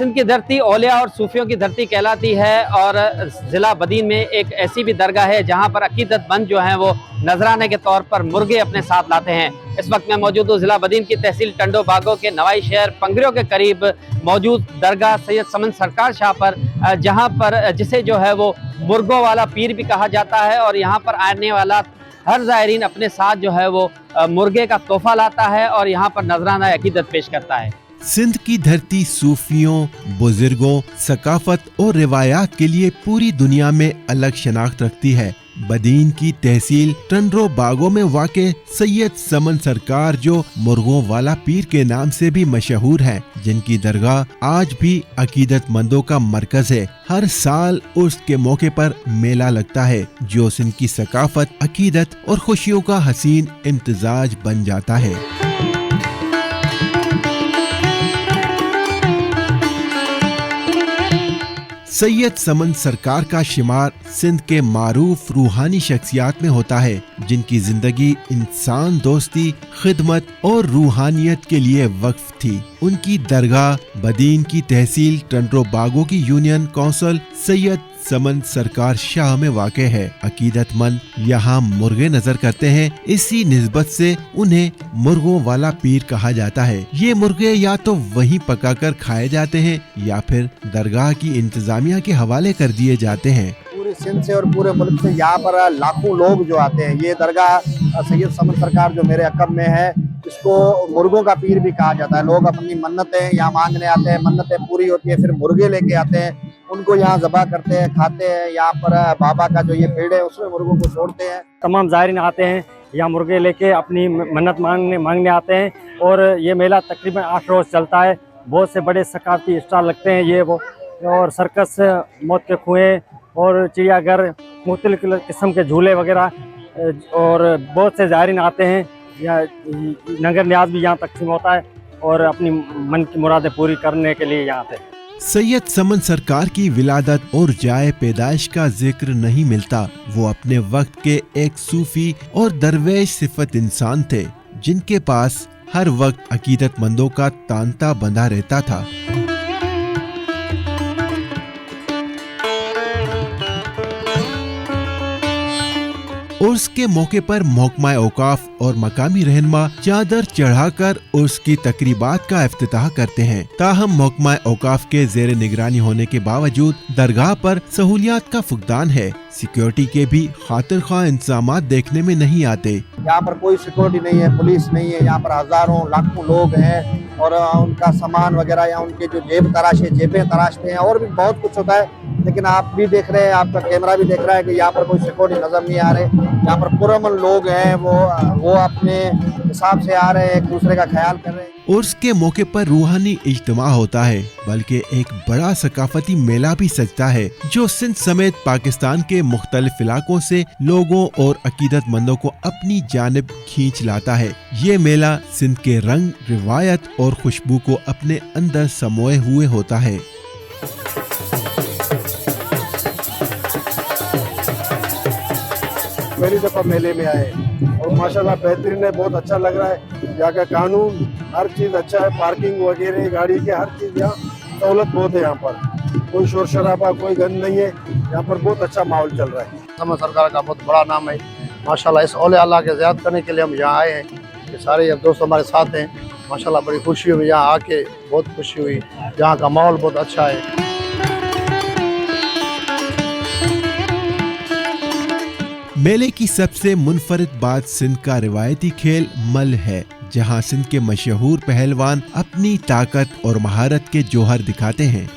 सिंध की धरती औलिया और सूफियों की धरती कहलाती है और ज़िला बदीन में एक ऐसी भी दरगाह है जहां पर अकीदतमंद जो हैं वो नजराने के तौर पर मुर्गे अपने साथ लाते हैं। इस वक्त मैं मौजूद हूँ ज़िला बदीन की तहसील टंडो बागो के नवाई शहर पंगरियों के करीब मौजूद दरगाह सैयद समन सरकार शाह पर, जहाँ पर जिसे जो है वो मुर्गों वाला पीर भी कहा जाता है और यहाँ पर आने वाला हर ज़ायरीन अपने साथ जो है वो मुर्गे का तोहफा लाता है और यहाँ पर नजराना अकीदत पेश करता है। सिंध की धरती सूफियों, बुजुर्गों, सकाफत और रिवायात के लिए पूरी दुनिया में अलग शनाख्त रखती है। बदीन की तहसील टंडो बागो में वाक़े सैयद समन सरकार जो मुर्गों वाला पीर के नाम से भी मशहूर है, जिनकी दरगाह आज भी अकीदतमंदों का मरकज है। हर साल उर्स के मौके पर मेला लगता है जो सिंध की सकाफत, अकीदत और खुशियों का हसीन इम्तिजाज बन जाता है। सैयद समन सरकार का शुमार सिंध के मारूफ रूहानी शख्सियात में होता है, जिनकी जिंदगी इंसान दोस्ती, खिदमत और रूहानियत के लिए वक्फ थी। उनकी दरगाह बदीन की तहसील टंडो बागो की यूनियन काउंसिल सैयद समन सरकार शाह में वाक़े है। अकीदतमंद यहाँ मुर्गे नजर करते हैं, इसी निस्बत से उन्हें मुर्गों वाला पीर कहा जाता है। ये मुर्गे या तो वहीं पकाकर खाए जाते हैं या फिर दरगाह की इंतजामिया के हवाले कर दिए जाते हैं। पूरे सिंध से और पूरे मुल्क से यहाँ पर लाखों लोग जो आते हैं। ये दरगाह सैयद समन सरकार जो मेरे अकब में है, इसको मुर्गों का पीर भी कहा जाता है। लोग अपनी मन्नतें यहाँ मांगने आते हैं, मन्नतें पूरी होती है, फिर मुर्गे लेके आते हैं, उनको यहाँ ज़बह करते हैं, खाते हैं। यहाँ पर बाबा का जो ये पेड़ है उसमें मुर्गों को छोड़ते हैं। तमाम ज़ायरीन आते हैं यहाँ मुर्गे लेके अपनी मन्नत मांगने आते हैं और ये मेला तकरीबन 8 रोज़ चलता है। बहुत से बड़े सकाफती स्टॉल लगते हैं ये वो, और सर्कस, मौत के कुएँ और चिड़ियाघर, मुख्तलिफ किस्म के झूले वगैरह, और बहुत से ज़ायरीन आते हैं। या नगर न्याज भी यहाँ तकसीम होता है और अपनी मन की मुरादें पूरी करने के लिए यहाँ आते हैं। सैयद समन सरकार की विलादत और जाए पैदाइश का जिक्र नहीं मिलता। वो अपने वक्त के एक सूफी और दरवेश सिफत इंसान थे, जिनके पास हर वक्त अकीदतमंदों का तांता बंधा रहता था। उर्स के मौके पर महकमा औकाफ और मकामी रहनुमा चादर चढ़ाकर उर्स की तकरीबात का इफ्तिताह करते हैं। ताहम महकमा औकाफ के जेर निगरानी होने के बावजूद दरगाह पर सहूलियात का फुकदान है। सिक्योरिटी के भी खातिर ख्वाह इंतजामात देखने में नहीं आते। यहाँ पर कोई सिक्योरिटी नहीं है, पुलिस नहीं है। यहाँ पर हजारों लाखों लोग हैं और उनका सामान वगैरह या उनके जो जेबें तराशते हैं और भी बहुत कुछ होता है। लेकिन आप भी देख रहे हैं, आपका कैमरा भी देख रहा है कि यहाँ पर कोई सिक्योरिटी नजर नहीं आ रहे। यहाँ पर पुरअमन लोग हैं, वो अपने हिसाब से आ रहे हैं, एक दूसरे का ख्याल कर रहे हैं। उर्स के मौके पर रूहानी इज्तिमा होता है, बल्कि एक बड़ा सकाफती मेला भी सजता है जो सिंध समेत पाकिस्तान के मुख्तलिफ इलाकों से लोगों और अकीदतमंदों को अपनी जानिब खींच लाता है। ये मेला सिंध के रंग, रिवायत और खुशबू को अपने अंदर समोए हुए होता है। पहली दफा मेले में आए और माशाल्लाह बेहतरीन है, बहुत अच्छा लग रहा है। यहाँ का कानून हर चीज़ अच्छा है, पार्किंग वगैरह गाड़ी के हर चीज़ यहाँ सहूलत बहुत है। यहाँ पर कोई शोर शराबा, कोई गंद नहीं है। यहाँ पर बहुत अच्छा माहौल चल रहा है। समन सरकार का बहुत बड़ा नाम है माशाल्लाह। इस औलिया अल्लाह के ज़ियारत करने के लिए हम यहाँ आए हैं। ये सारे दोस्त हमारे साथ हैं माशाल्लाह। बड़ी खुशी हुई यहाँ आके, बहुत खुशी हुई। यहाँ का माहौल बहुत अच्छा है। मेले की सबसे मुनफरिद बात सिंध का रिवायती खेल मल है, जहां सिंध के मशहूर पहलवान अपनी ताकत और महारत के जोहर दिखाते हैं।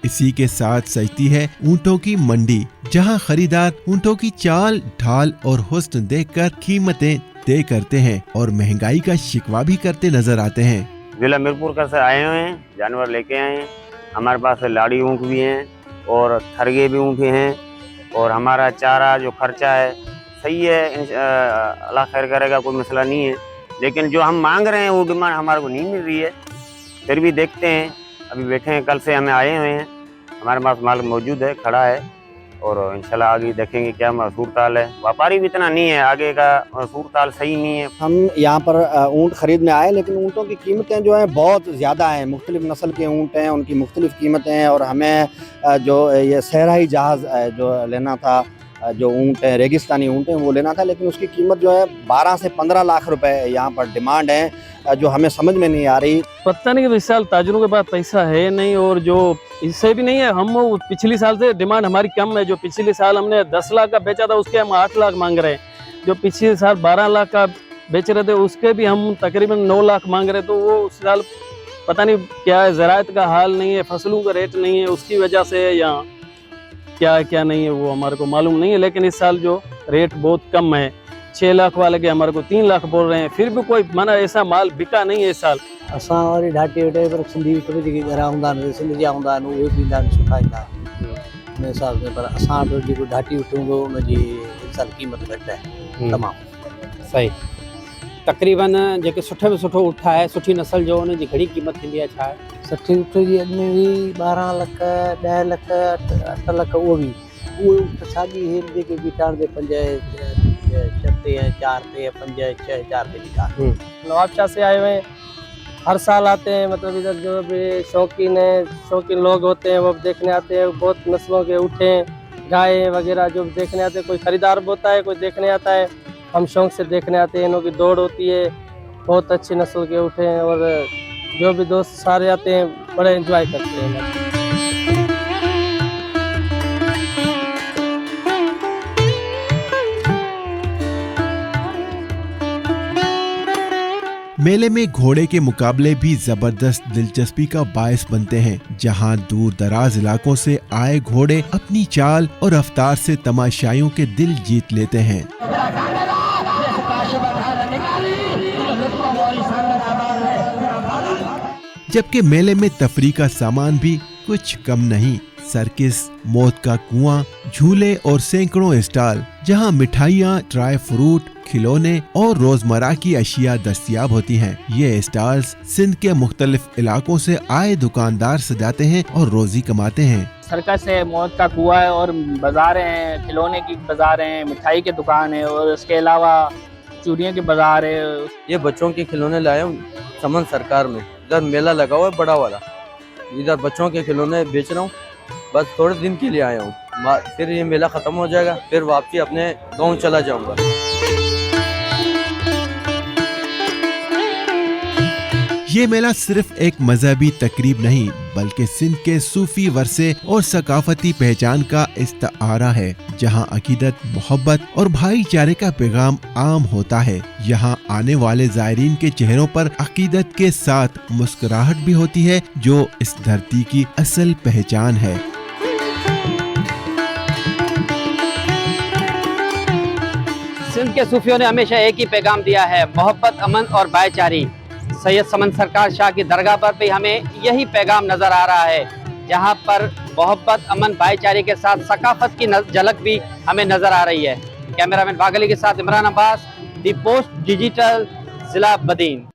इसी के साथ सजती है ऊँटों की मंडी, जहां खरीदार ऊँटों की चाल, ढाल और हुस्न देखकर कीमतें तय करते हैं और महंगाई का शिकवा भी करते नजर आते हैं। ज़िला मीरपुर का से आए हुए हैं, जानवर लेके आए हैं। हमारे पास लाड़ी ऊँट भी हैं और थरगे भी ऊँट हैं, और हमारा चारा जो खर्चा है सही है, अल्लाह खैर करेगा, कोई मसला नहीं है। लेकिन जो हम मांग रहे हैं वो डिमांड हमारे को नहीं मिल रही है। फिर भी देखते हैं, अभी बैठे हैं, कल से हमें आए हुए हैं, हमारे पास माल मौजूद है, खड़ा है, और इंशाल्लाह आगे देखेंगे क्या सूरत ताल है। व्यापारी भी इतना नहीं है, आगे का सूरत ताल सही नहीं है। हम यहाँ पर ऊँट खरीदने आए, लेकिन ऊँटों की कीमतें जो हैं बहुत ज़्यादा हैं। मुख्तलिफ नस्ल के ऊँट हैं, उनकी मुख्तलिफ कीमतें हैं, और हमें जो ये सहराई जहाज़ जो लेना था, जो ऊँट है, रेगिस्तानी ऊँट हैं, वो लेना था, लेकिन उसकी कीमत जो है 12 से 15 लाख रुपए यहाँ पर डिमांड है, जो हमें समझ में नहीं आ रही। पता नहीं कि इस साल ताजरों के पास पैसा है नहीं, और जो इससे भी नहीं है। हम पिछले साल से डिमांड हमारी कम है। जो पिछले साल हमने 10 लाख का बेचा था उसके हम 8 लाख मांग रहे हैं। जो पिछले साल 12 लाख का बेच रहे थे उसके भी हम तकरीबन 9 लाख मांग रहे। तो वो उस साल पता नहीं क्या है, ज़राअत का हाल नहीं है, फसलों का रेट नहीं है, उसकी वजह से या क्या है क्या नहीं है वो हमारे को मालूम नहीं है। लेकिन इस साल जो रेट बहुत कम है, 6 लाख वाले के हमारे को 3 लाख बोल रहे हैं, फिर भी कोई माना ऐसा माल बिका नहीं है इस साल। असां वरी ढाटी वटे पर सिंधी हिकु ॿिए जेके ॻाल्हाए हूंदा आहिनि, सिंध जा हूंदा आहिनि, उहे बि ईंदा आहिनि, सुठा ईंदा आहिनि उन हिसाब सां। पर असां वटि जेको ढाटी वठूं हूंदो उनजी इस साल क़ीमत घटि आहे तमामु। सही। तकरीबन जेके सुठे में सुठो ऊँट आहे, सुठी नस्ल जो, उनजी घणी कीमत थींदी आहे, छा आहे? 60 ऊँट जी अॻु में बि 12 लख, 10 लख, 8 लख, उहे ऊँट साॻी हेठि जेके बीठा आहिनि 5, 6 ते, 4 ते, 5, 6, 4 ते बीठा आहिनि। नवाबशाह से आए हुए हैं, हर साल आते हैं। मतलब इधर जो भी शौकीन लोग होते हैं वो देखने आते हैं। बहुत नस्लों के ऊँट हैं, गाय वगैरह जो देखने आते हैं। कोई खरीदार होता है, कोई देखने आता है। हम शौक से देखने आते हैं। इनों की दौड़ होती है, बहुत अच्छी नस्ल के ऊँट हैं, और जो भी दोस्त सारे आते हैं बड़े एंजॉय करते हैं। मेले में घोड़े के मुकाबले भी जबरदस्त दिलचस्पी का बायस बनते हैं, जहां दूर दराज इलाकों से आए घोड़े अपनी चाल और रफ्तार से तमाशाइयों के दिल जीत लेते हैं। जबकि मेले में तफरी का सामान भी कुछ कम नहीं। सर्किस, मौत का कुआं, झूले और सैकड़ों स्टॉल, जहां मिठाइयाँ, ड्राई फ्रूट, खिलौने और रोजमर्रा की अशिया दस्तयाब होती हैं। ये स्टॉल्स सिंध के मुख्तलिफ इलाकों से आए दुकानदार सजाते हैं और रोजी कमाते हैं। सर्कस है, मौत का कुआं है, और बाजारें हैं, खिलौने की बाजार है, मिठाई की दुकान है, और उसके अलावा चूड़ियों की बाजार है। ये बच्चों के खिलौने लाए हूँ समन सरकार में, इधर मेला लगा हुआ है बड़ा वाला, इधर बच्चों के खिलौने बेच रहा हूँ। बस थोड़े दिन के लिए आया हूँ, फिर ये मेला खत्म हो जाएगा, फिर वापसी अपने गाँव चला जाऊँगा। ये मेला सिर्फ एक मजहबी तकरीब नहीं, बल्कि सिंध के सूफी वर्से और सकाफती पहचान का इस्तारा है, जहां अकीदत, मोहब्बत और भाईचारे का पैगाम आम होता है। यहां आने वाले जायरीन के चेहरों पर अकीदत के साथ मुस्कुराहट भी होती है, जो इस धरती की असल पहचान है। सिंध के सूफियों ने हमेशा एक ही पैगाम दिया है, मोहब्बत, अमन और भाईचारी। सैयद समन सरकार शाह की दरगाह पर भी हमें यही पैगाम नजर आ रहा है, जहां पर मोहब्बत, अमन, भाईचारे के साथ सकाफत की झलक भी हमें नजर आ रही है। कैमरामैन बागली के साथ इमरान अब्बास, दी पोस्ट डिजिटल, जिला बदीन।